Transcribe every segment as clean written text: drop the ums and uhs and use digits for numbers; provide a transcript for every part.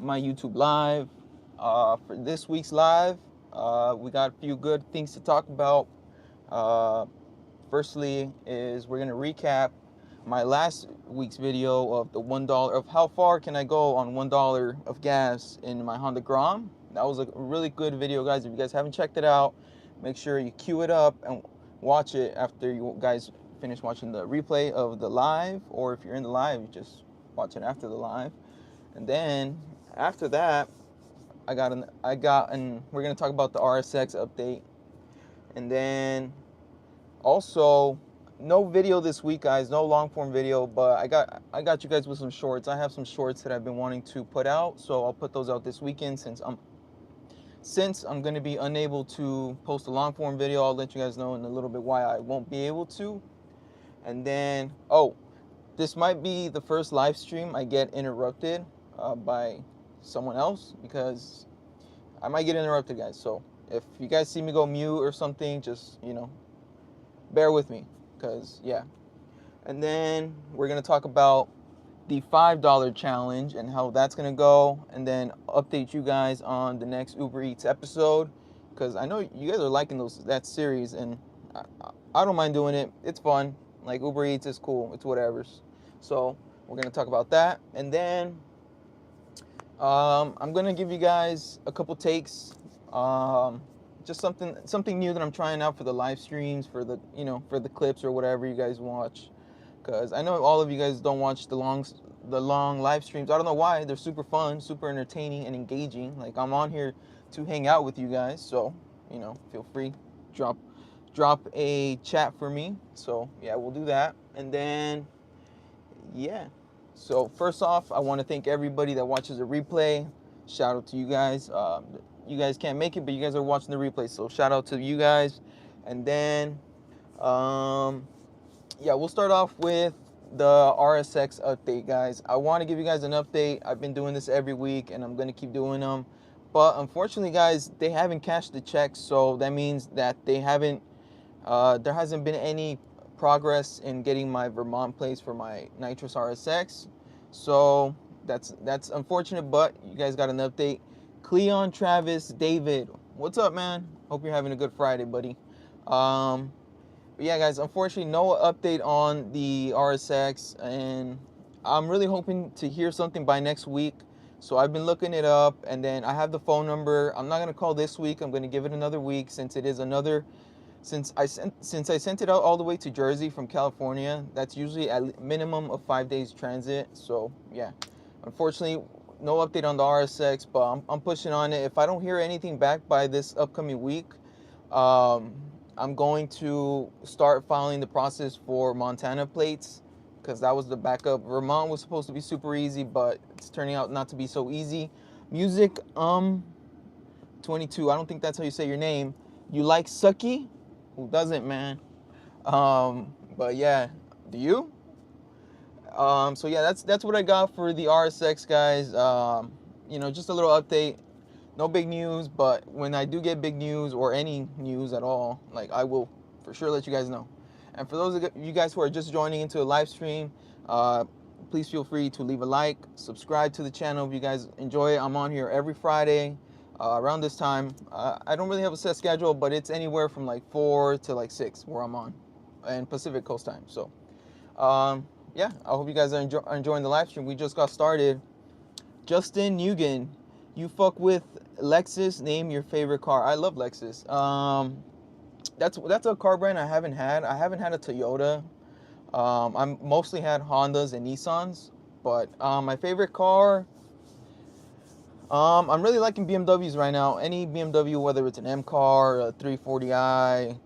my YouTube live. For this week's live, we got a few good things to talk about. Uh, Firstly, is we're gonna recap my last week's video of the $1 of how far can I go on $1 of gas in my Honda Grom. That was a really good video, guys. If you guys haven't checked it out, make sure you queue it up and watch it after you guys finish watching the replay of the live, or if you're in the live, you just watch it after the live. And then after that, we're gonna talk about the RSX update. And then also, no video this week, guys. No long form video, but I got you guys with some shorts. I have some shorts that I've been wanting to put out, so I'll put those out this weekend. Since I'm gonna be unable to post a long form video, I'll let you guys know in a little bit why I won't be able to. And then, this might be the first live stream I get interrupted by someone else, because I might get interrupted, guys. So if you guys see me go mute or something, just, bear with me, because, yeah. And then we're going to talk about the $5 challenge and how that's going to go, and then update you guys on the next Uber Eats episode, because I know you guys are liking that series, and I don't mind doing it. It's fun. Like, Uber Eats is cool. It's whatever. So we're going to talk about that. And then I'm going to give you guys a couple takes. Just something new that I'm trying out for the live streams, for the clips or whatever you guys watch, because I know all of you guys don't watch the long live streams. I don't know why. They're super fun, super entertaining and engaging. Like, I'm on here to hang out with you guys, so feel free, drop a chat for me. So yeah, we'll do that. And then yeah, so first off, I want to thank everybody that watches the replay. Shout out to you guys. You guys can't make it, but you guys are watching the replay, so shout out to you guys. And then yeah, we'll start off with the RSX update, guys. I want to give you guys an update. I've been doing this every week, and I'm going to keep doing them. But unfortunately, guys, they haven't cashed the checks, so that means that there hasn't been any progress in getting my Vermont plates for my nitrous RSX. So that's unfortunate, but you guys got an update. Cleon, Travis, David, what's up, man? Hope you're having a good Friday, buddy. But yeah, guys, unfortunately, no update on the RSX, and I'm really hoping to hear something by next week. So I've been looking it up, and then I have the phone number. I'm not gonna call this week. I'm gonna give it another week, since it is since I sent it out all the way to Jersey from California. That's usually at minimum of 5 days transit. So yeah, unfortunately, no update on the RSX, but I'm pushing on it. If I don't hear anything back by this upcoming week, I'm going to start following the process for Montana plates, because that was the backup. Vermont was supposed to be super easy, but it's turning out not to be so easy. Music 22, I don't think that's how you say your name. You like Sucky? Who doesn't, man? But yeah, do you? So yeah, that's what I got for the RSX, guys. Just a little update. No big news, but when I do get big news, or any news at all, like, I will for sure let you guys know. And for those of you guys who are just joining into a live stream, please feel free to leave a like, subscribe to the channel if you guys enjoy it. I'm on here every Friday around this time. I don't really have a set schedule, but it's anywhere from like 4 to like 6 where I'm on, and Pacific Coast time. So yeah, I hope you guys are enjoying the live stream. We just got started. Justin Nugent, you fuck with Lexus? Name your favorite car. I love Lexus. That's a car brand I haven't had. I haven't had a Toyota. I'm mostly had Hondas and Nissans. But my favorite car, I'm really liking BMWs right now. Any BMW, whether it's an M car, a 340i.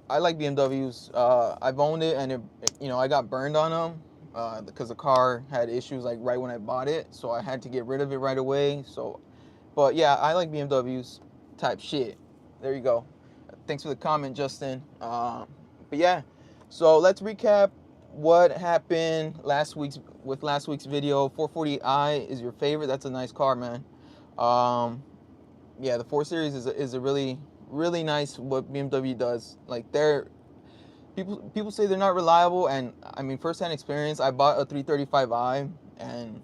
I like BMWs. I've owned it, and I got burned on them because the car had issues like right when I bought it, so I had to get rid of it right away. So, but yeah, I like BMWs type shit. There you go. Thanks for the comment, Justin. But yeah, so let's recap what happened last week's video. 440i is your favorite. That's a nice car, man. Yeah, the 4 Series is a really nice what BMW does. Like, people say they're not reliable, and I mean, first-hand experience, I bought a 335i, and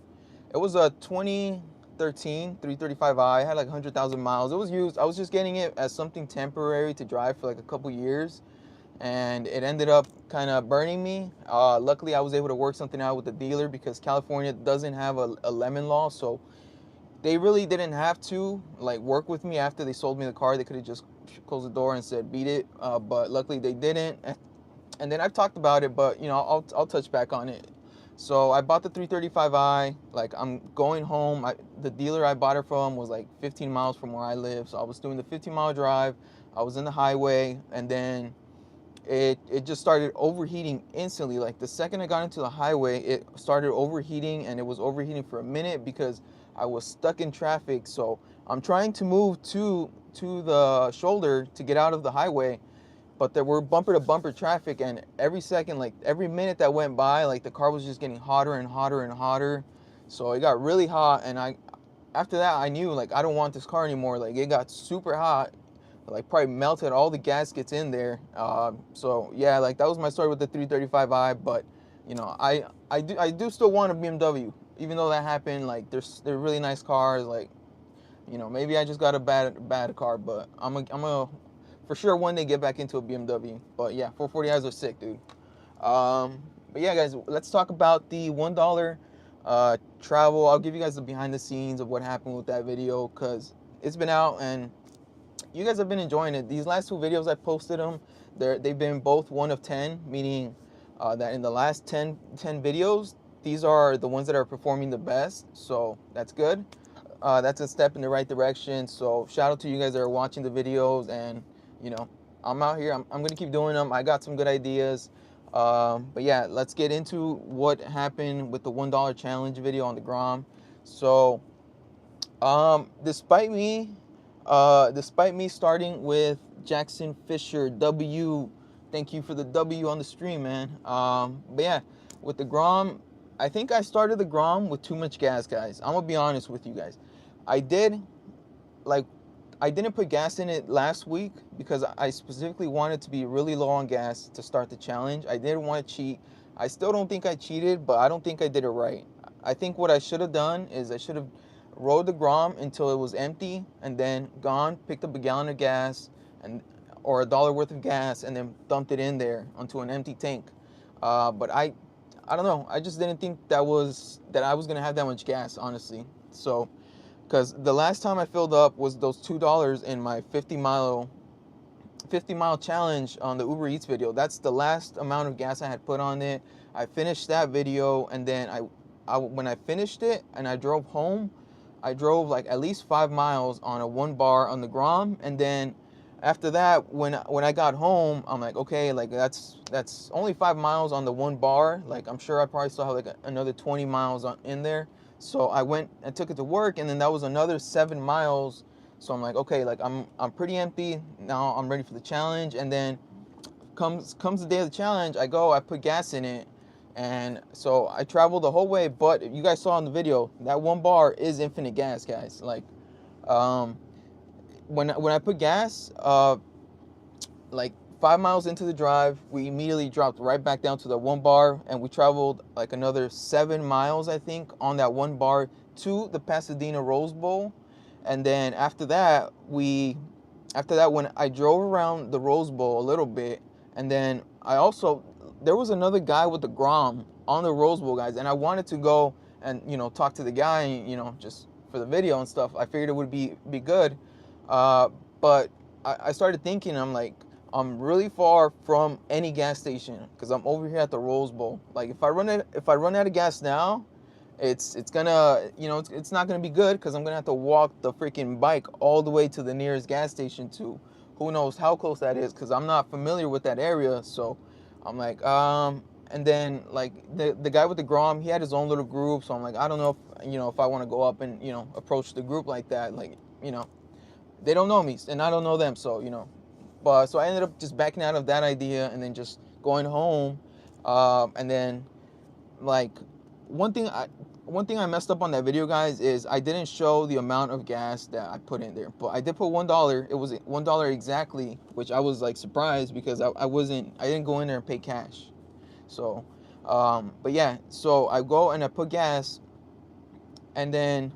It was a 2013 335i. I had like 100,000 miles. It was used. I was just getting it as something temporary to drive for like a couple years, and it ended up kind of burning me. Luckily, I was able to work something out with the dealer because California doesn't have a lemon law, so they really didn't have to like work with me after they sold me the car. They could have just closed the door and said beat it, but luckily they didn't. And then I've talked about it, but you know, I'll touch back on it. So I bought the 335i. Like I'm going home. The dealer I bought it from was like 15 miles from where I live. So I was doing the 15-mile drive. I was in the highway, and then it just started overheating instantly. Like the second I got into the highway, it started overheating, and it was overheating for a minute because I was stuck in traffic. So I'm trying to move to the shoulder to get out of the highway, but there were bumper to bumper traffic, and every second, like every minute that went by, like the car was just getting hotter and hotter and hotter. So it got really hot, and after that I knew like I don't want this car anymore. Like it got super hot, like probably melted all the gaskets in there. So yeah, like that was my story with the 335i. But you know, I do still want a BMW, even though that happened. Like they're really nice cars. Like, you know, maybe I just got a bad car, but I'm a for sure one day get back into a BMW. But yeah, 440i's are sick, dude. But yeah, guys, let's talk about the $1 travel. I'll give you guys the behind the scenes of what happened with that video, because it's been out and you guys have been enjoying it. These last two videos I posted them, they've been both 1 of 10, meaning that in the last 10 videos, these are the ones that are performing the best. So that's good. That's a step in the right direction. So shout out to you guys that are watching the videos, and you know, I'm out here. I'm gonna keep doing them. I got some good ideas. But yeah, let's get into what happened with the $1 challenge video on the Grom. So despite me starting with Jackson Fisher W, thank you for the W on the stream, man. But yeah, with the Grom, I think I started the Grom with too much gas, guys. I'm gonna be honest with you guys. I didn't put gas in it last week because I specifically wanted to be really low on gas to start the challenge. I didn't want to cheat. I still don't think I cheated, but I don't think I did it right. I think what I should have done is I should have rode the Grom until it was empty, and then picked up a gallon of gas or $1 worth of gas, and then dumped it in there onto an empty tank. But I don't know. I just didn't think that I was gonna have that much gas, honestly. So, because the last time I filled up was those $2 in my 50-mile challenge on the Uber Eats video. That's the last amount of gas I had put on it. I finished that video, and then when I finished it and I drove home, I drove like at least 5 miles on a 1 bar on the Grom, and then after that, when I got home, I'm like, okay, like that's only 5 miles on the 1 bar. Like I'm sure I probably still have like another 20 miles in there. So I went and took it to work, and then that was another 7 miles. So I'm like, okay, like I'm pretty empty now. I'm ready for the challenge, and then comes the day of the challenge. I put gas in it, and so I traveled the whole way. But you guys saw in the video that 1 bar is infinite gas, guys. Like, when I put gas, like 5 miles into the drive, we immediately dropped right back down to the 1 bar, and we traveled like another 7 miles, I think, on that 1 bar to the Pasadena Rose Bowl. And then after that, when I drove around the Rose Bowl a little bit, and then there was another guy with the Grom on the Rose Bowl, guys, and I wanted to go and, you know, talk to the guy, you know, just for the video and stuff. I figured it would be good. But I started thinking, I'm like, I'm really far from any gas station because I'm over here at the Rose Bowl. Like if I run out of gas now, it's gonna, you know, it's not gonna be good because I'm gonna have to walk the freaking bike all the way to the nearest gas station to who knows how close that is, because I'm not familiar with that area. So I'm like, and then like the guy with the Grom, he had his own little group. So I'm like, I don't know if, you know, if I want to go up and, you know, approach the group like that. Like, you know, they don't know me and I don't know them. So, you know, but so I ended up just backing out of that idea and then just going home. And then like one thing I messed up on that video, guys, is I didn't show the amount of gas that I put in there, but I did put $1. It was $1 exactly, which I was like surprised because I didn't go in there and pay cash. So, but yeah, so I go and I put gas, and then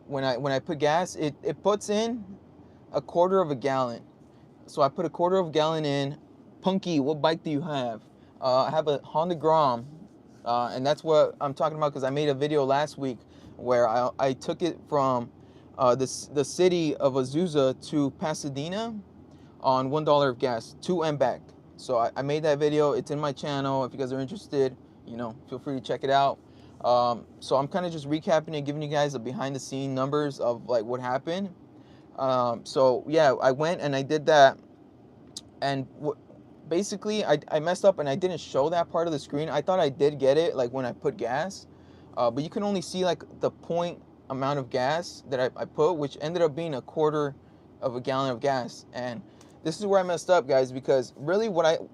when I put gas, it puts in a quarter of a gallon. So I put a quarter of a gallon in. Punky, what bike do you have? I have a Honda Grom, and that's what I'm talking about because I made a video last week where I took it from the city of Azusa to Pasadena on $1 of gas, to and back. So I made that video. It's in my channel. If you guys are interested, feel free to check it out. So I'm kind of just recapping it, giving you guys the behind the scene numbers of like what happened. So yeah, I went and I did that, and basically I messed up and I didn't show that part of the screen. I thought I did get it like when I put gas, but you can only see like the point amount of gas that I put, which ended up being a quarter of a gallon of gas. And this is where I messed up, guys, because really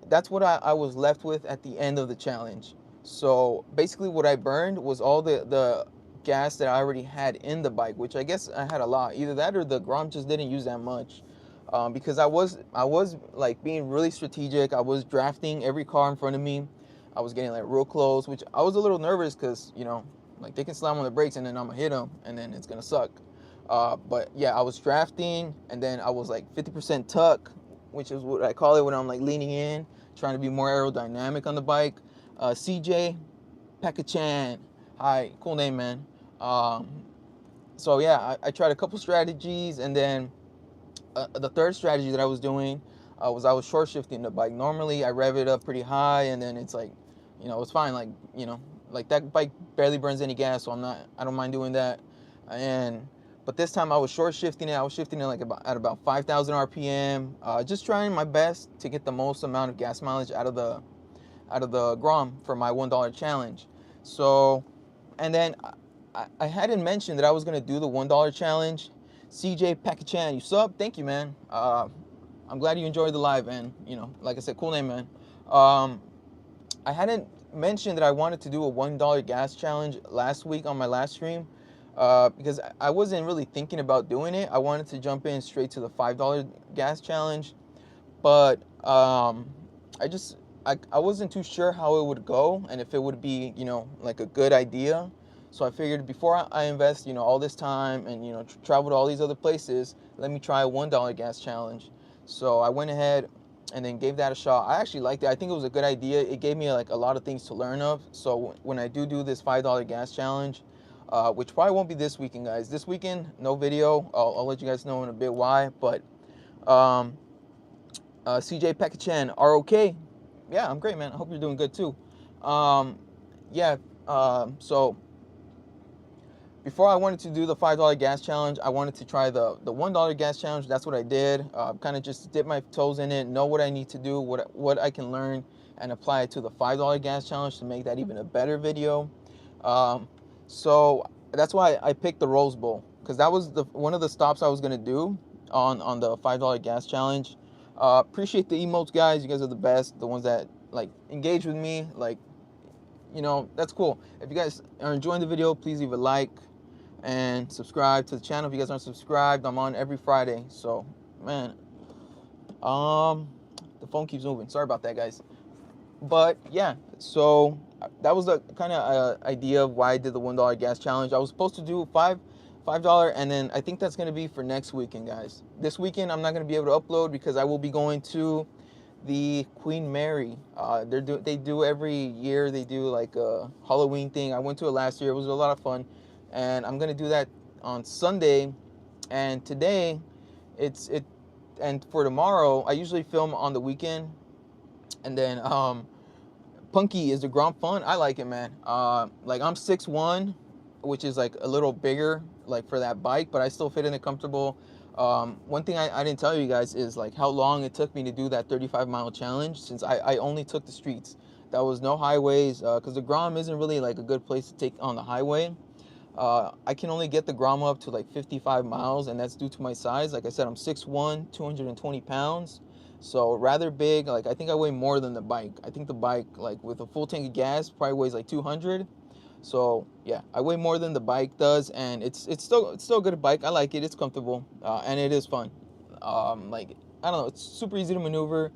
that's what I was left with at the end of the challenge. So basically what I burned was all the gas that I already had in the bike, which I guess I had a lot. Either that or the Grom just didn't use that much. Because I was like being really strategic. I was drafting every car in front of me. I was getting like real close, which I was a little nervous because like they can slam on the brakes and then I'm gonna hit them and then it's gonna suck. But yeah, I was drafting and then I was like 50% tuck, which is what I call it when I'm like leaning in, trying to be more aerodynamic on the bike. CJ Pekachan, hi, cool name, man. So yeah, I tried a couple strategies, and then the third strategy that I was doing was I was short shifting the bike. Normally I rev it up pretty high and then it's like, it's fine. Like, like that bike barely burns any gas, so I don't mind doing that. But this time I was short shifting it. I was shifting it like at about 5,000 RPM, just trying my best to get the most amount of gas mileage out of the Grom for my $1 challenge. So, and then I hadn't mentioned that I was gonna do the $1 challenge. CJ Pekachan, you sub? Thank you, man. I'm glad you enjoyed the live, and like I said, cool name, man. I hadn't mentioned that I wanted to do a $1 gas challenge last week on my last stream, because I wasn't really thinking about doing it. I wanted to jump in straight to the $5 gas challenge, but I wasn't too sure how it would go and if it would be like a good idea. So I figured before I invest all this time and travel to all these other places, let me try a $1 gas challenge. So I went ahead and then gave that a shot. I actually liked it. I think it was a good idea. It gave me like a lot of things to learn of. So when I do this $5 gas challenge, which probably won't be this weekend, guys. This weekend, no video. I'll let you guys know in a bit why. But CJ Pekachan, ROK. Yeah, I'm great, man. I hope you're doing good too. Yeah, so before I wanted to do the $5 gas challenge, I wanted to try the $1 gas challenge. That's what I did. Kind of just dip my toes in it, know what I need to do, what I can learn, and apply it to the $5 gas challenge to make that even a better video. So that's why I picked the Rose Bowl, because that was one of the stops I was gonna do on the $5 gas challenge. Appreciate the emotes, guys. You guys are the best. The ones that like engage with me, like that's cool. If you guys are enjoying the video, please leave a like and subscribe to the channel if you guys aren't subscribed. I'm on every Friday. So man, the phone keeps moving. Sorry about that, guys. But yeah, so that was the kind of idea of why I did the $1 gas challenge. I was supposed to do $5, and then I think that's going to be for next weekend, guys. This weekend I'm not going to be able to upload because I will be going to the Queen Mary. They do every year. They do like a Halloween thing. I went to it last year. It was a lot of fun, and I'm going to do that on Sunday. And today, and for tomorrow, I usually film on the weekend. And then Punky, is the Grom fun? I like it, man. Like I'm 6'1", which is like a little bigger like for that bike, but I still fit in it comfortable. One thing I didn't tell you guys is like how long it took me to do that 35-mile challenge, since I only took the streets. There was no highways, because the Grom isn't really like a good place to take on the highway. I can only get the Grom up to like 55 miles, and that's due to my size. Like I said, I'm 6'1", 220 pounds. So rather big. Like I think I weigh more than the bike. I think the bike, like with a full tank of gas, probably weighs like 200. So yeah, I weigh more than the bike does, and it's still a good bike. I like it. It's comfortable, and it is fun. Like I don't know, it's super easy to maneuver.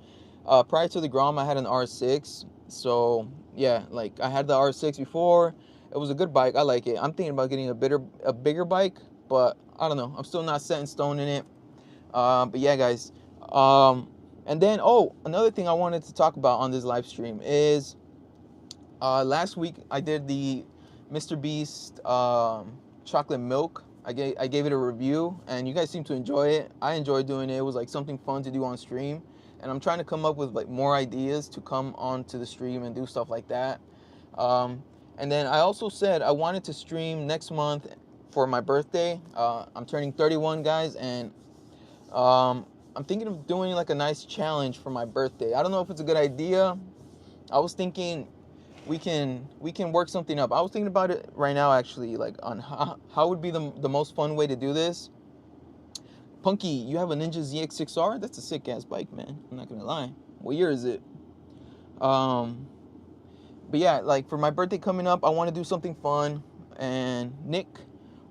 Prior to the Grom, I had an R6. So yeah, like I had the R6 before, It was a good bike. I like it. I'm thinking about getting a bigger bike, but I don't know. I'm still not set in stone in it. But yeah, guys. And then, oh, another thing I wanted to talk about on this live stream is last week I did the Mr. Beast chocolate milk. I gave it a review, and you guys seem to enjoy it. I enjoyed doing it. It was like something fun to do on stream, and I'm trying to come up with like more ideas to come onto the stream and do stuff like that. And then I also said I wanted to stream next month for my birthday. I'm turning 31, guys, and I'm thinking of doing like a nice challenge for my birthday. I don't know if it's a good idea. I was thinking we can work something up. I was thinking about it right now, actually, like on how would be the most fun way to do this. Punky, you have a Ninja ZX6R? That's a sick ass bike, man. I'm not gonna lie. What year is it? But yeah, like for my birthday coming up, I want to do something fun. And Nick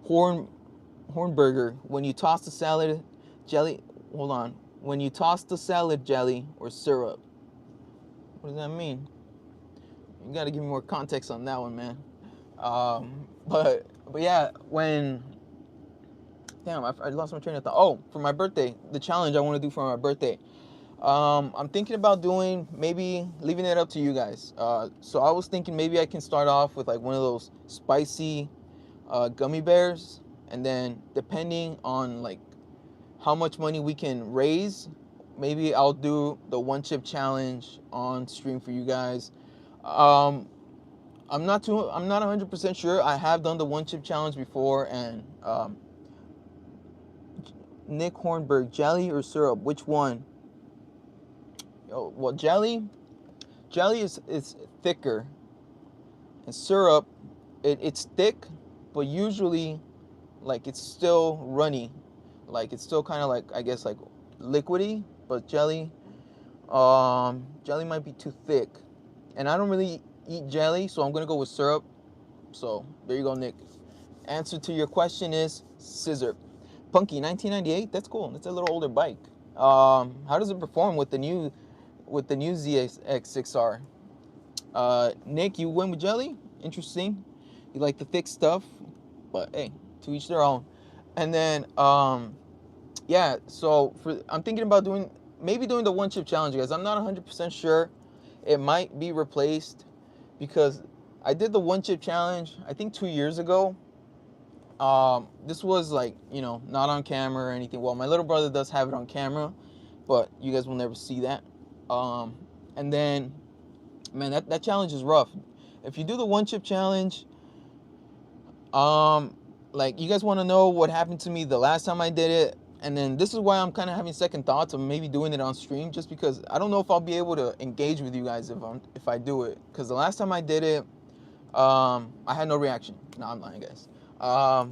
Hornberger, when you toss the salad jelly, hold on. When you toss the salad jelly or syrup, what does that mean? You got to give me more context on that one, man. But yeah, damn, I lost my train of thought. Oh, for my birthday, the challenge I want to do for my birthday. I'm thinking about doing, maybe leaving it up to you guys. So I was thinking maybe I can start off with like one of those spicy gummy bears, and then depending on like how much money we can raise, maybe I'll do the one chip challenge on stream for you guys. I'm not 100% sure. I have done the one chip challenge before, and Nick Hornberg, jelly or syrup, which one? Oh, well, jelly is thicker, and syrup, it's thick, but usually like it's still runny, like it's still kind of like, I guess, like liquidy. But jelly might be too thick, and I don't really eat jelly, so I'm gonna go with syrup. So there you go, Nick. Answer to your question is scissor. Punky, 1998. That's cool. That's a little older bike. How does it perform with the new ZX6R? Nick, you went with jelly. Interesting. You like the thick stuff, but hey, to each their own. And then yeah. So I'm thinking about doing the one chip challenge, guys. I'm not 100% sure. It might be replaced, because I did the one chip challenge I think 2 years ago. This was like, not on camera or anything. Well, my little brother does have it on camera, but you guys will never see that. And then, man, that challenge is rough. If you do the one chip challenge, like, you guys want to know what happened to me the last time I did it. And then this is why I'm kind of having second thoughts of maybe doing it on stream, just because I don't know if I'll be able to engage with you guys if I do it. Because the last time I did it, I had no reaction. No, I'm lying, guys. I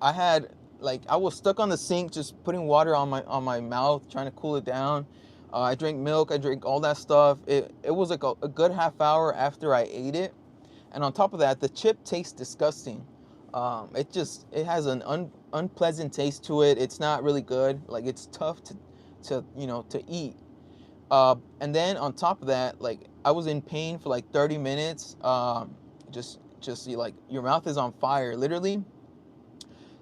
had, like, I was stuck on the sink just putting water on my mouth, trying to cool it down. I drank milk, I drank all that stuff. It was like a good half hour after I ate it. And on top of that, the chip tastes disgusting. It has an unpleasant taste to it. It's not really good. Like, it's tough to eat. And then on top of that, like, I was in pain for like 30 minutes. Just like, your mouth is on fire, literally.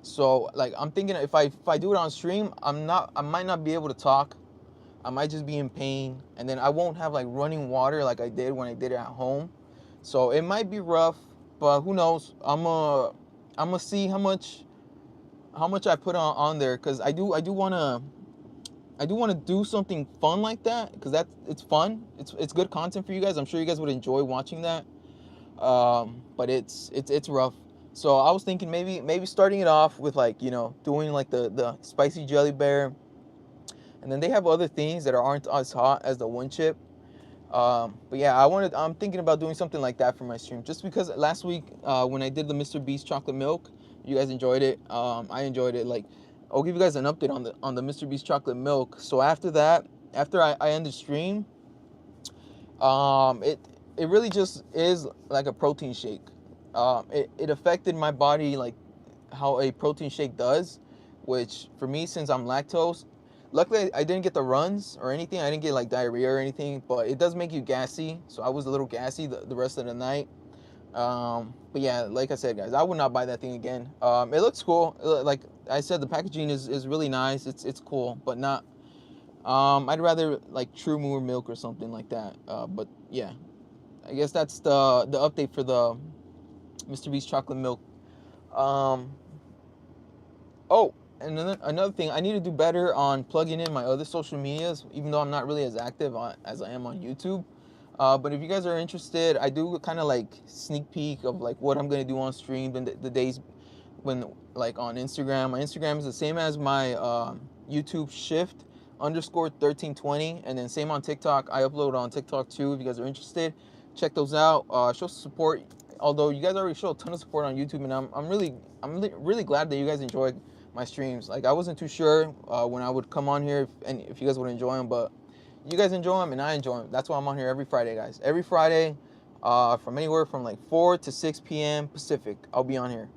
So like, I'm thinking if I do it on stream, I might not be able to talk. I might just be in pain, and then I won't have like running water like I did when I did it at home. So it might be rough, but who knows? I'm gonna see how much I put on there, because I do want to do something fun like that, because it's fun. It's good content for you guys. I'm sure you guys would enjoy watching that. But it's rough. So I was thinking maybe starting it off with, like, doing like the spicy jelly bear, and then they have other things that aren't as hot as the one chip. But yeah, I'm thinking about doing something like that for my stream, just because last week when I did the Mr. Beast chocolate milk, you guys enjoyed it. I enjoyed it. Like, I'll give you guys an update on the Mr. Beast chocolate milk. So after that, after I end the stream, it really just is like a protein shake. It affected my body like how a protein shake does, which for me, since I'm lactose, luckily I didn't get the runs or anything. I didn't get like diarrhea or anything, but it does make you gassy. So I was a little gassy the rest of the night. But yeah, like I said, guys, I would not buy that thing again. It looks cool. Like I said, the packaging is really nice. It's cool, but not. I'd rather like True Moor milk or something like that. But yeah, I guess that's the update for the Mr. Beast chocolate milk. Um, oh, and another thing, I need to do better on plugging in my other social medias, even though I'm not really as active as I am on YouTube. But if you guys are interested, I do kind of like sneak peek of like what I'm gonna do on stream and the days when like on Instagram. My Instagram is the same as my YouTube shift underscore 1320, and then same on TikTok. I upload on TikTok too. If you guys are interested, check those out. Show support. Although you guys already show a ton of support on YouTube, and I'm really glad that you guys enjoy my streams. Like I wasn't too sure when I would come on here if you guys would enjoy them, but you guys enjoy them and I enjoy them. That's why I'm on here every Friday, guys. Every Friday, from anywhere from like 4 to 6 p.m. Pacific, I'll be on here.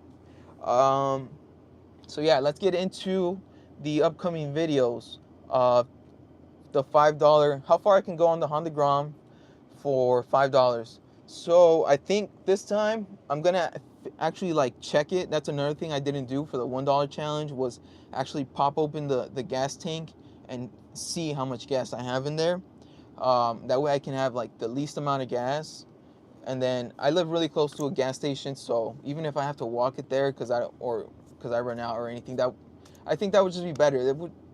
So yeah, let's get into the upcoming videos. The $5, how far I can go on the Honda Grom for $5. So I think this time I'm gonna actually like check it. That's another thing I didn't do for the $1 challenge, was actually pop open the gas tank and see how much gas I have in there. That way I can have like the least amount of gas. And then I live really close to a gas station, so even if I have to walk it there because I run out or anything, that I think that would just be better.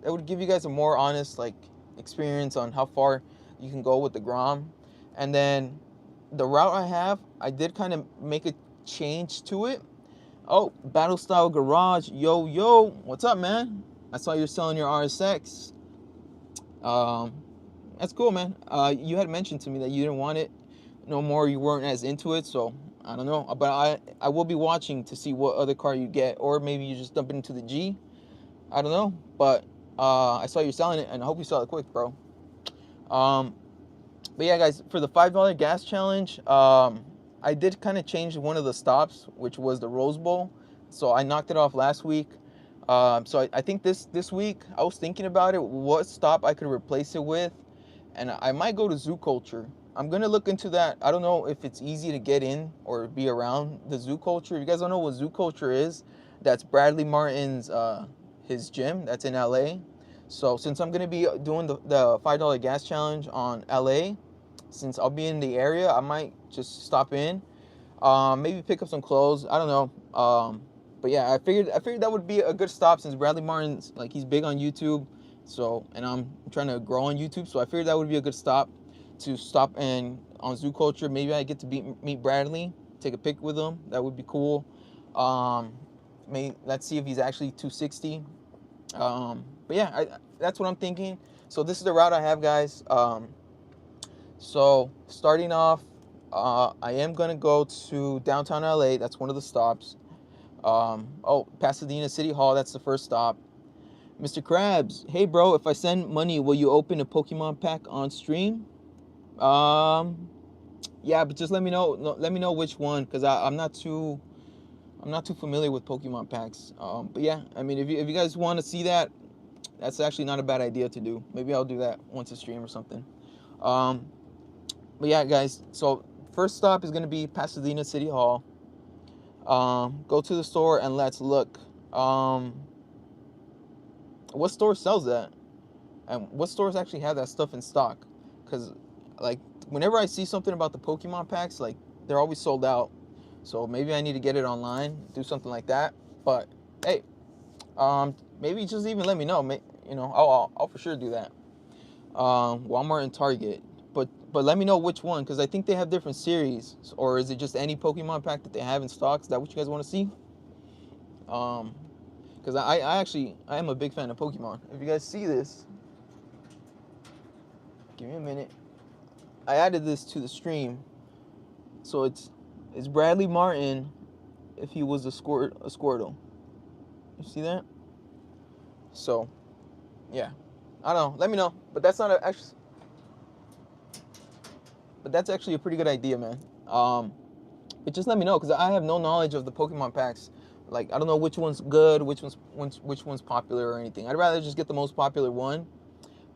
It would give you guys a more honest like experience on how far you can go with the Grom. And then the route I have, I did kind of make a change to it. Oh, Battle Style Garage, yo, what's up, man? I saw you're selling your RSX. That's cool, man. You had mentioned to me that you didn't want it no more. You weren't as into it, so I don't know. But I will be watching to see what other car you get, or maybe you just dump it into the G. I don't know, but I saw you selling it, and I hope you sell it quick, bro. But yeah, guys, for the $5 gas challenge, I did kind of change one of the stops, which was the Rose Bowl. So I knocked it off last week. So I think this week I was thinking about it, what stop I could replace it with, and I might go to Zoo Culture. I'm gonna look into that. I don't know if it's easy to get in or be around the Zoo Culture. If you guys don't know what Zoo Culture is, that's Bradley Martin's his gym. That's in LA. So since I'm gonna be doing the $5 gas challenge on LA, since I'll be in the area, I might just stop in, maybe pick up some clothes. I don't know. But yeah, I figured that would be a good stop since Bradley Martin's like he's big on YouTube. So, and I'm trying to grow on YouTube, so I figured that would be a good stop to stop and on Zoo Culture. Maybe I get to meet Bradley, take a pic with him. That would be cool. Let's see if he's actually 260. But yeah, that's what I'm thinking. So this is the route I have, guys. So starting off, I am gonna go to downtown LA. That's one of the stops. Oh, Pasadena City Hall. That's the first stop. Mr. Krabs, hey bro, if I send money, will you open a Pokemon pack on stream? Yeah, but just let me know. Let me know which one, cause I'm not too familiar with Pokemon packs. But yeah, I mean, if you guys want to see that, that's actually not a bad idea to do. Maybe I'll do that once a stream or something. But yeah, guys. So first stop is gonna be Pasadena City Hall. Go to the store and let's look. What store sells that? And what stores actually have that stuff in stock? Because, like, whenever I see something about the Pokemon packs, like, they're always sold out. So maybe I need to get it online, do something like that. But, hey, maybe just even let me know. You know, I'll for sure do that. Walmart and Target. But let me know which one, because I think they have different series. Or is it just any Pokemon pack that they have in stock? Is that what you guys want to see? Because I am a big fan of Pokemon. If you guys see this, give me a minute. I added this to the stream, so it's Bradley Martin if he was a Squirtle. You see that? So, yeah, I don't know. Let me know. But that's not actually. But that's actually a pretty good idea, man. But just let me know, because I have no knowledge of the Pokemon packs. Like, I don't know which one's good, which one's popular or anything. I'd rather just get the most popular one.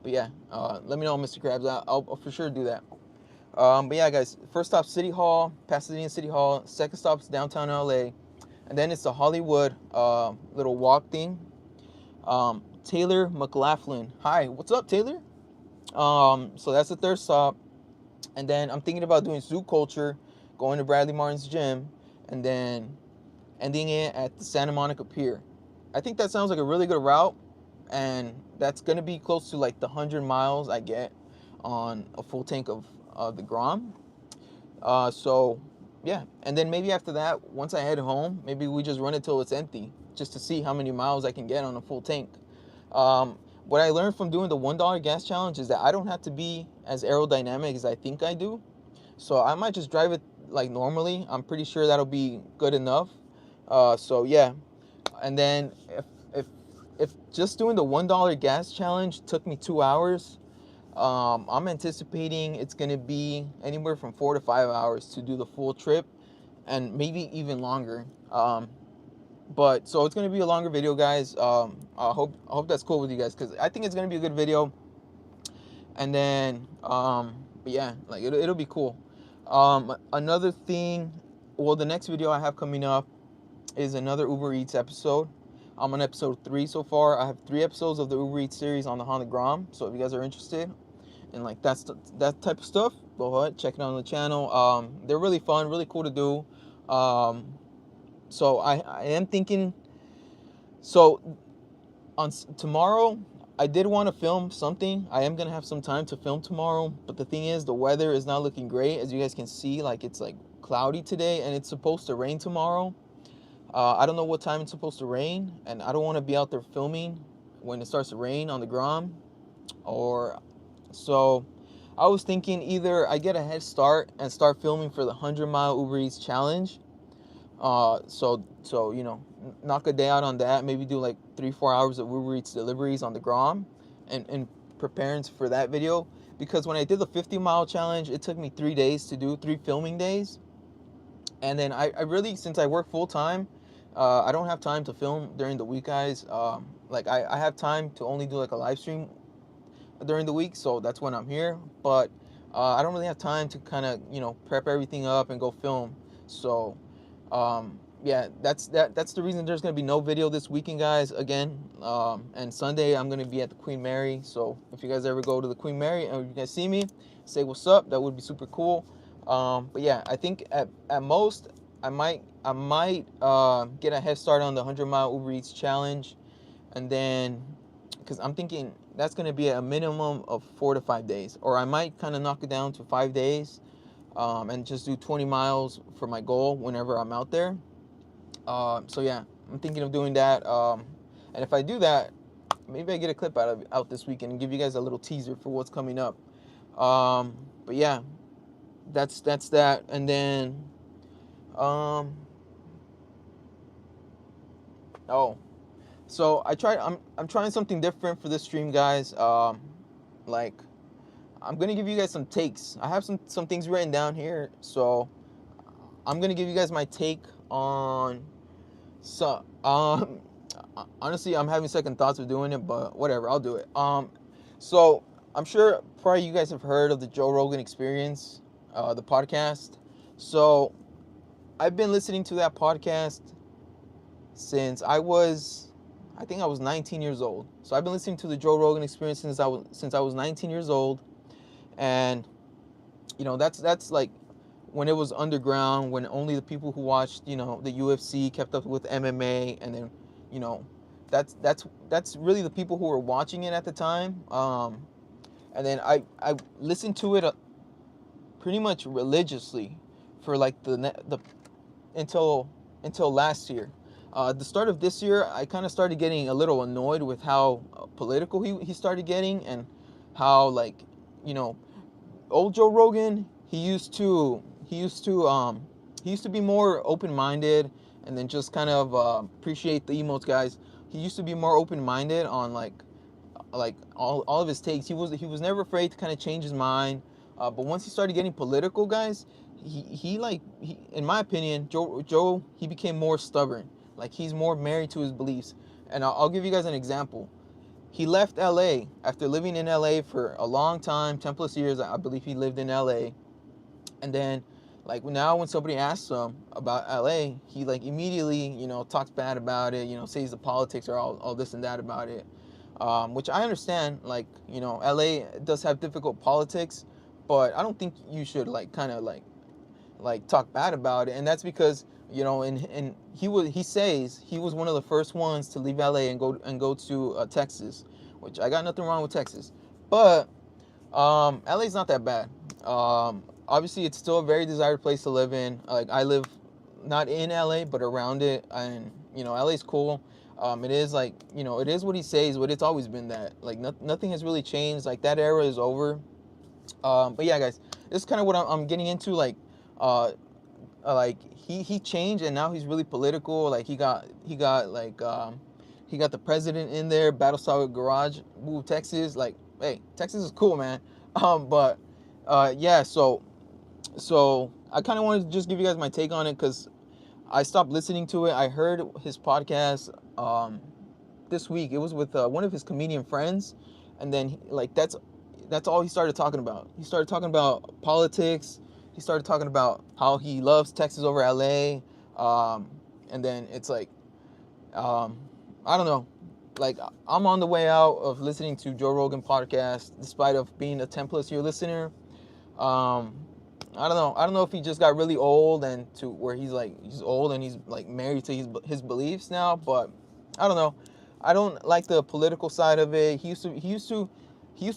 But yeah, let me know, Mr. Krabs. I'll for sure do that. But yeah, guys, first stop City Hall, Pasadena City Hall. Second stop's downtown LA, and then it's the Hollywood little walk thing. Taylor McLaughlin. Hi, what's up, Taylor? So that's the third stop, and then I'm thinking about doing Zoo Culture, going to Bradley Martin's gym, and then ending it at the Santa Monica Pier. I think that sounds like a really good route, and that's gonna be close to like the 100 miles I get on a full tank of the Grom. So yeah, and then maybe after that, once I head home, maybe we just run it till it's empty, just to see how many miles I can get on a full tank. What I learned from doing the $1 gas challenge is that I don't have to be as aerodynamic as I think I do. So I might just drive it like normally. I'm pretty sure that'll be good enough. So yeah, and then if if just doing the $1 gas challenge took me 2 hours, I'm anticipating it's gonna be anywhere from 4 to 5 hours to do the full trip, and maybe even longer. But so it's gonna be a longer video, guys. I hope that's cool with you guys, because I think it's gonna be a good video. And then but yeah, like it'll be cool. Another thing, well, the next video I have coming up is another Uber Eats episode. I'm on episode 3 so far. I have 3 episodes of the Uber Eats series on the Honda Grom. So if you guys are interested in like that type of stuff, go ahead, check it out on the channel. They're really fun, really cool to do. So I am thinking, so on tomorrow, I did want to film something. I am gonna have some time to film tomorrow, but the thing is, the weather is not looking great. As you guys can see, like it's like cloudy today, and it's supposed to rain tomorrow. I don't know what time it's supposed to rain, and I don't want to be out there filming when it starts to rain on the Grom. Or so I was thinking either I get a head start and start filming for the 100-mile Uber Eats challenge. So you know, knock a day out on that. Maybe do like 3-4 hours of Uber Eats deliveries on the Grom, and preparing for that video. Because when I did the 50-mile challenge, it took me 3 days to do, 3 filming days. And then I really, since I work full time, I don't have time to film during the week, guys. Like I have time to only do like a live stream during the week, so that's when I'm here. But I don't really have time to kind of, you know, prep everything up and go film. So yeah, that's the reason there's gonna be no video this weekend, guys. Again, and Sunday I'm gonna be at the Queen Mary. So if you guys ever go to the Queen Mary and you guys see me, say what's up. That would be super cool. But yeah, I think at most I might get a head start on the 100-mile Uber Eats challenge, and then because I'm thinking that's gonna be a minimum of 4 to 5 days, or I might kind of knock it down to 5 days, and just do 20 miles for my goal whenever I'm out there. So yeah, I'm thinking of doing that. And if I do that, maybe I get a clip out this weekend and give you guys a little teaser for what's coming up. But yeah, that's that. And then oh, so I'm trying something different for this stream, guys. Like I'm gonna give you guys some takes. I have some things written down here, so I'm gonna give you guys my take on. So honestly, I'm having second thoughts of doing it, but whatever, I'll do it. So I'm sure probably you guys have heard of the Joe Rogan Experience, the podcast. So I've been listening to that podcast since I think I was 19 years old. So I've been listening to the Joe Rogan Experience since I was 19 years old, and you know that's like when it was underground, when only the people who watched, you know, the UFC kept up with MMA, and then, you know, that's really the people who were watching it at the time. And then I listened to it pretty much religiously for like the until last year. The start of this year, I kind of started getting a little annoyed with how political he started getting, and how, like, you know, old Joe Rogan, he used to be more open-minded, and then just kind of appreciate the emotes, guys. He used to be more open-minded on like all of his takes. He was never afraid to kind of change his mind. But once he started getting political, guys, he in my opinion, Joe he became more stubborn. Like, he's more married to his beliefs. And I'll give you guys an example. He left LA after living in LA for a long time, 10 plus years. I believe he lived in LA. And then, like now, when somebody asks him about LA, he like immediately, talks bad about it. Says the politics are all this and that about it, which I understand. Like, LA does have difficult politics, but I don't think you should like kind of like talk bad about it. And that's because and he says he was one of the first ones to leave LA and go to Texas, which I got nothing wrong with Texas, but LA's not that bad. Obviously, it's still a very desired place to live in. Like I live not in LA, but around it, and LA's cool. It is like it is what he says, but it's always been that. Like nothing has really changed. Like that era is over. But yeah, guys, this is kind of what I'm getting into. Like he changed, and now he's really political. Like he got the president in there, Battlestar Garage, move Texas. Like, hey, Texas is cool, man. But yeah, so I kind of wanted to just give you guys my take on it because I stopped listening to it. I heard his podcast this week. It was with one of his comedian friends, and then that's all he started talking about. He started talking about politics. He started talking about how he loves Texas over LA, and then it's like, I don't know. Like I'm on the way out of listening to Joe Rogan podcast, despite of being a 10+ year listener. I don't know. I don't know if he just got really old and to where he's old and he's like married to his beliefs now, but I don't know. I don't like the political side of it. He used to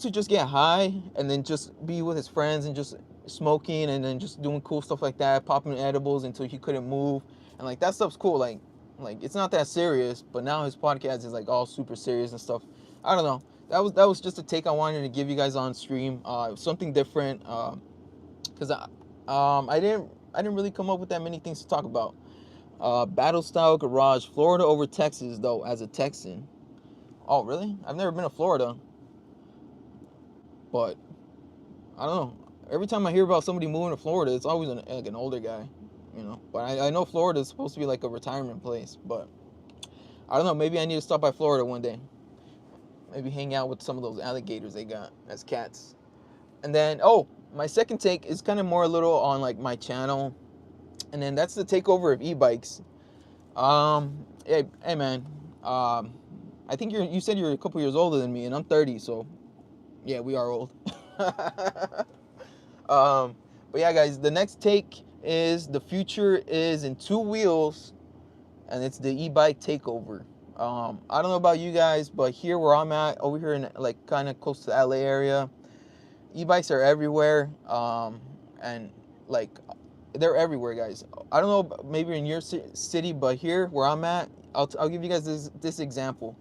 just get high and then just be with his friends and just smoking and then just doing cool stuff like that, popping edibles until he couldn't move. And like that stuff's cool. Like it's not that serious, but now his podcast is like all super serious and stuff. I don't know. That was just a take I wanted to give you guys on stream. Something different. Because I didn't really come up with that many things to talk about. Battlestyle Garage, Florida over Texas though, as a Texan. Oh really? I've never been to Florida, but I don't know. Every time I hear about somebody moving to Florida, it's always like an older guy, But I know Florida is supposed to be like a retirement place, but I don't know. Maybe I need to stop by Florida one day. Maybe hang out with some of those alligators they got as cats. And then, my second take is kind of more a little on like my channel, and then that's the takeover of e-bikes. Hey man, I think you said you're a couple years older than me, and I'm 30, so yeah, we are old. But yeah, guys, the next take is the future is in two wheels, and it's the e-bike takeover. I don't know about you guys, but here where I'm at, over here in like kind of close to the LA area, e-bikes are everywhere, and like they're everywhere, guys. I don't know, maybe in your city, but here where I'm at, I'll give you guys this example.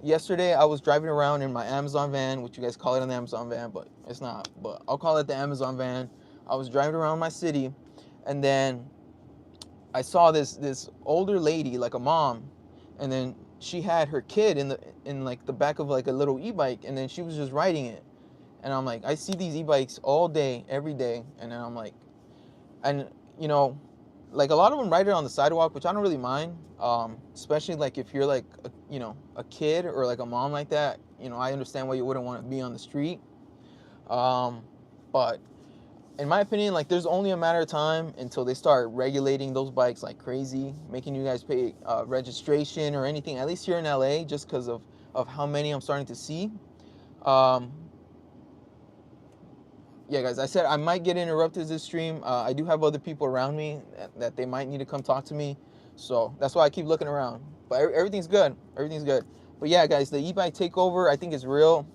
Yesterday, I was driving around in my Amazon van, which you guys call it an Amazon van, but it's not. But I'll call it the Amazon van. I was driving around my city, and then I saw this older lady, like a mom, and then she had her kid in like the back of like a little e-bike, and then she was just riding it. And I'm like, I see these e-bikes all day, every day, and then I'm like, and like a lot of them ride it on the sidewalk, which I don't really mind, especially like if you're like a kid or like a mom like that. I understand why you wouldn't want to be on the street, but in my opinion, like there's only a matter of time until they start regulating those bikes like crazy, making you guys pay registration or anything, at least here in LA, just because of how many I'm starting to see. Yeah, guys, I said I might get interrupted this stream. I do have other people around me that they might need to come talk to me. So that's why I keep looking around. But everything's good. Everything's good. But yeah, guys, the e-bike takeover, I think is real.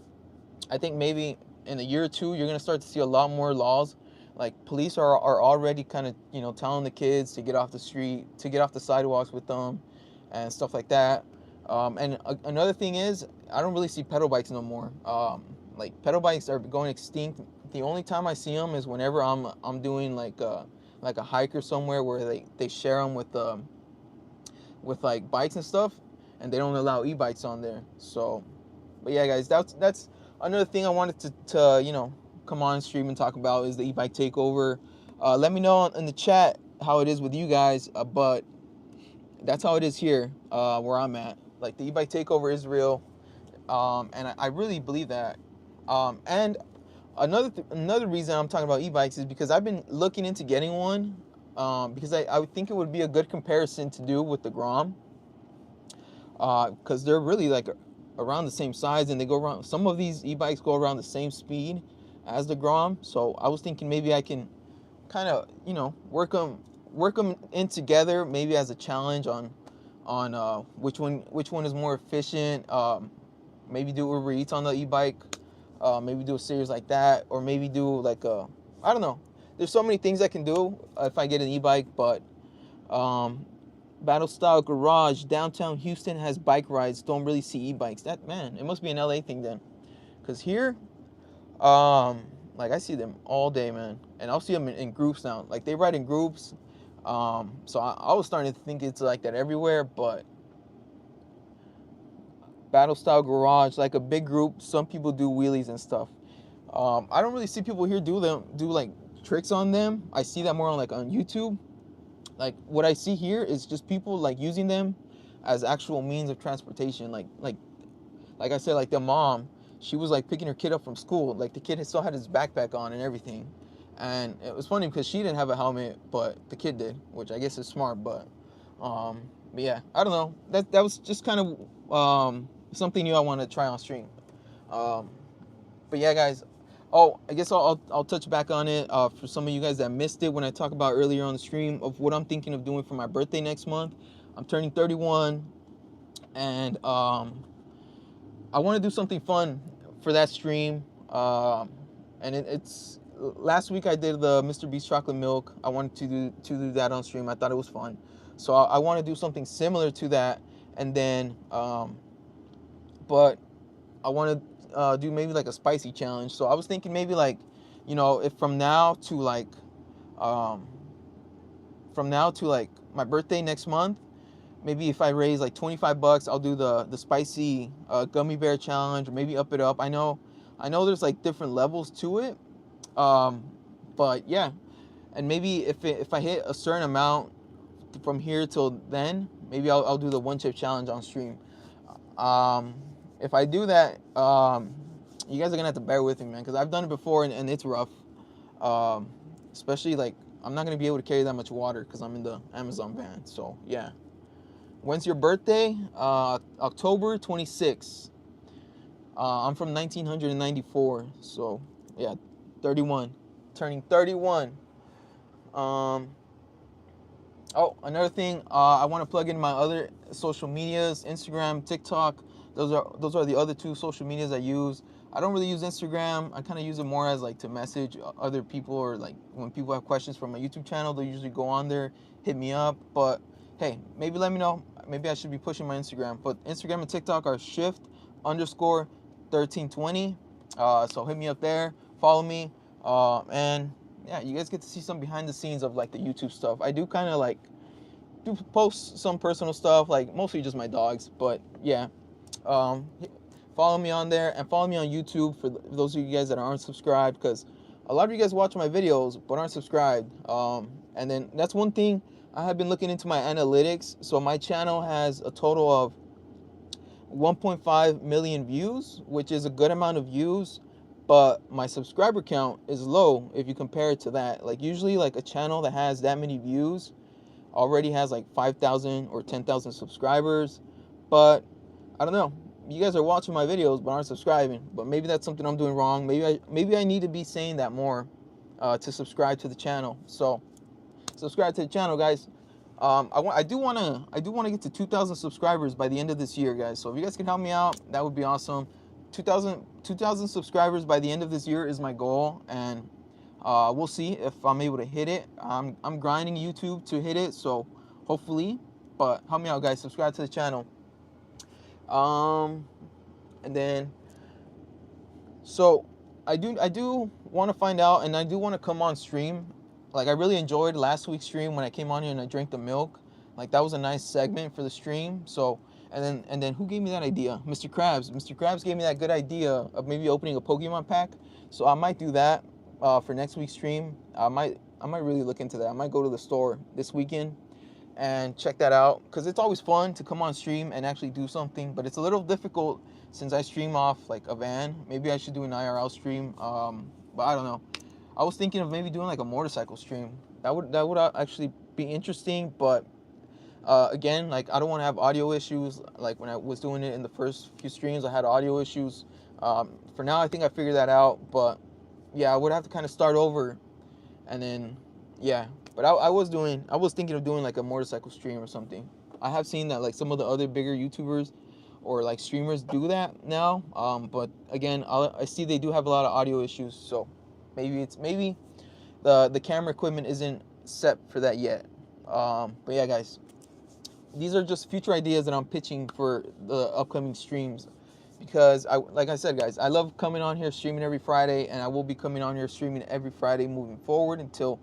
I think maybe in a year or two, you're going to start to see a lot more laws. Like police are already kind of, telling the kids to get off the street, to get off the sidewalks with them and stuff like that. And another thing is, I don't really see pedal bikes no more. Like pedal bikes are going extinct. The only time I see them is whenever I'm doing like a hike or somewhere where they share them with like bikes and stuff, and they don't allow e-bikes on there. So, but yeah, guys, that's another thing I wanted to come on stream and talk about is the e-bike takeover. Let me know in the chat how it is with you guys, but that's how it is here where I'm at. Like the e-bike takeover is real, and I really believe that. And Another reason I'm talking about e-bikes is because I've been looking into getting one, because I would think it would be a good comparison to do with the Grom, because they're really like around the same size, and they go around. Some of these e-bikes go around the same speed as the Grom, so I was thinking maybe I can kind of work them in together, maybe as a challenge on which one is more efficient. Maybe do Uber Eats on the e-bike. Maybe do a series like that, or maybe do like a, I don't know. There's so many things I can do if I get an e-bike, but um, Battle Style Garage downtown Houston has bike rides. Don't really see e-bikes. That, man, it must be an LA thing then, because here, um, like I see them all day, man, and I'll see them in groups now. Like they ride in groups. So I was starting to think it's like that everywhere, but Battle Style Garage, like a big group. Some people do wheelies and stuff. I don't really see people here do like tricks on them. I see that more on YouTube. Like what I see here is just people like using them as actual means of transportation. Like I said, like the mom, she was like picking her kid up from school. Like the kid still had his backpack on and everything, and it was funny because she didn't have a helmet, but the kid did, which I guess is smart. But yeah, I don't know. That was just kind of something new I want to try on stream. Um, but yeah, guys. Oh, I guess I'll touch back on it for some of you guys that missed it when I talked about earlier on the stream of what I'm thinking of doing for my birthday next month. I'm turning 31, and I want to do something fun for that stream. And it's last week I did the Mr. Beast chocolate milk. I wanted to do that on stream. I thought it was fun, so I want to do something similar to that, and then but I want to do maybe like a spicy challenge. So I was thinking maybe like, if um, from now to like my birthday next month, maybe if I raise like $25, I'll do the spicy gummy bear challenge, or maybe up it up. I know there's like different levels to it, um, but yeah, and maybe if I hit a certain amount from here till then, maybe I'll do the one chip challenge on stream. Um, if I do that, you guys are gonna have to bear with me, man, because I've done it before and it's rough. Um, Especially like I'm not gonna be able to carry that much water because I'm in the Amazon van. So yeah. When's your birthday? October 26th. I'm from 1994, so yeah, 31, turning 31. Um, oh, another thing, I want to plug in my other social medias, Instagram, TikTok. Those are the other two social medias I use. I don't really use Instagram. I kind of use it more as like to message other people, or like when people have questions for my YouTube channel, they usually go on there, hit me up. But hey, maybe let me know. Maybe I should be pushing my Instagram. But Instagram and TikTok are shift_1320. So hit me up there, follow me, and yeah, you guys get to see some behind the scenes of like the YouTube stuff. I do kind of like do post some personal stuff, like mostly just my dogs. But yeah, um, follow me on there and follow me on YouTube for those of you guys that aren't subscribed, because a lot of you guys watch my videos but aren't subscribed. And then that's one thing I have been looking into my analytics. So my channel has a total of 1.5 million views, which is a good amount of views, but my subscriber count is low if you compare it to that. Like usually like a channel that has that many views already has like 5,000 or 10,000 subscribers. But I don't know, you guys are watching my videos but aren't subscribing. But maybe that's something I'm doing wrong. Maybe I need to be saying that more to subscribe to the channel. So subscribe to the channel, guys. I do want to get to 2,000 subscribers by the end of this year, guys. So if you guys can help me out, that would be awesome. 2,000 subscribers by the end of this year is my goal, and we'll see if I'm able to hit it. I'm grinding YouTube to hit it, so hopefully. But help me out, guys. Subscribe to the channel. And then, so I do want to find out, and I do want to come on stream. Like I really enjoyed last week's stream when I came on here and I drank the milk. Like that was a nice segment for the stream. So and then who gave me that idea? Mr. Krabs. Mr. Krabs gave me that good idea of maybe opening a Pokemon pack. So I might do that for next week's stream. I might really look into that. I might go to the store this weekend and check that out, because it's always fun to come on stream and actually do something, but it's a little difficult since I stream off like a van. Maybe I should do an IRL stream. But I don't know. I was thinking of maybe doing like a motorcycle stream. That would actually be interesting. But again, like I don't want to have audio issues. Like when I was doing it in the first few streams, I had audio issues. For now, I think I figured that out. But yeah, I would have to kind of start over, and then yeah. But I was thinking of doing like a motorcycle stream or something. I have seen that like some of the other bigger YouTubers or like streamers do that now. But again, I see they do have a lot of audio issues, so maybe the camera equipment isn't set for that yet. But yeah, guys, these are just future ideas that I'm pitching for the upcoming streams, because like I said, guys, I love coming on here streaming every Friday, and I will be coming on here streaming every Friday moving forward until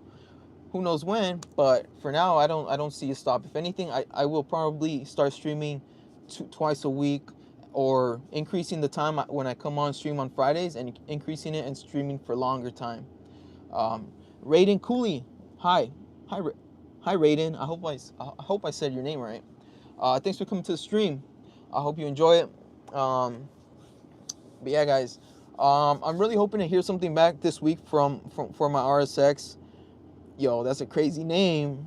who knows when. But for now, I don't see a stop. If anything, I will probably start streaming twice a week, or increasing the time when I come on stream on Fridays, and increasing it and streaming for longer time. Raiden Cooley, hi, hi Raiden. I hope I said your name right. Thanks for coming to the stream. I hope you enjoy it. But yeah, guys, I'm really hoping to hear something back this week from for my RSX. Yo, that's a crazy name.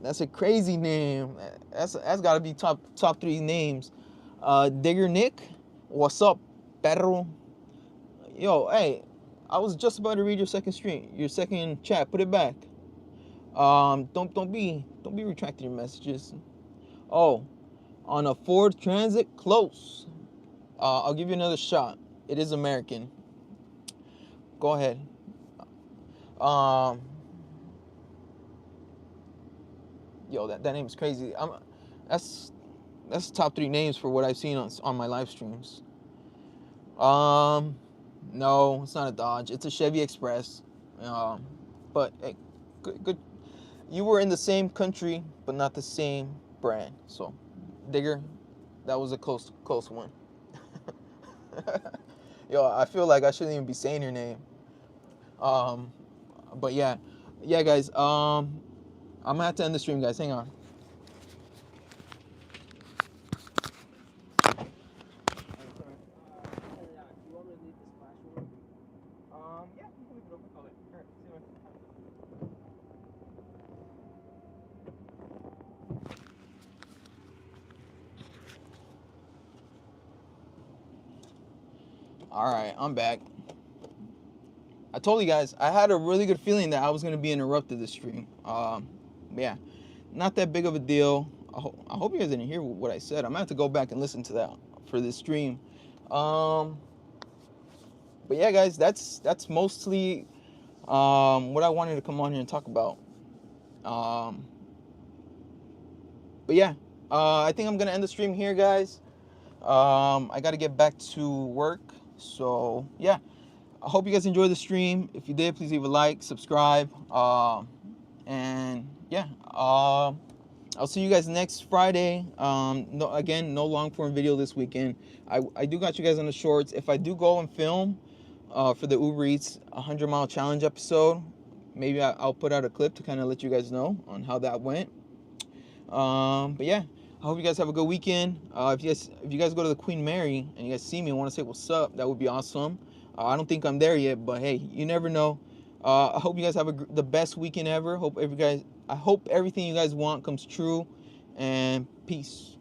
That's a crazy name. That's got to be top 3 names. Digger Nick, what's up, perro? Yo, hey, I was just about to read your second chat. Put it back. Don't be retracting your messages. Oh, on a Ford Transit, close. I'll give you another shot. It is American. Go ahead. Yo, that name is crazy. That's top 3 names for what I've seen on my live streams. No, it's not a Dodge. It's a Chevy Express. But hey, good. You were in the same country, but not the same brand. So, Digger, that was a close one. Yo, I feel like I shouldn't even be saying your name. But yeah, guys. I'm gonna have to end the stream, guys. Hang on. Yeah, you can leave it open. Okay. All right. See you later. All right, I'm back. I told you guys, I had a really good feeling that I was gonna be interrupted this stream. Yeah, not that big of a deal. I hope you guys didn't hear what I said. I'm gonna have to go back and listen to that for this stream. But yeah, guys, that's mostly what I wanted to come on here and talk about. But yeah, I think I'm gonna end the stream here, guys. I gotta get back to work, so yeah. I hope you guys enjoyed the stream. If you did, please leave a like, subscribe, and yeah. I'll see you guys next Friday. No long form video this weekend. I do got you guys on the shorts. If I do go and film for the Uber Eats 100-mile challenge episode, maybe I'll put out a clip to kind of let you guys know on how that went. But yeah, I hope you guys have a good weekend. If you guys go to the Queen Mary and you guys see me and want to say what's up, that would be awesome. I don't think I'm there yet, but hey, you never know. I hope you guys have the best weekend ever. I hope everything you guys want comes true, and peace.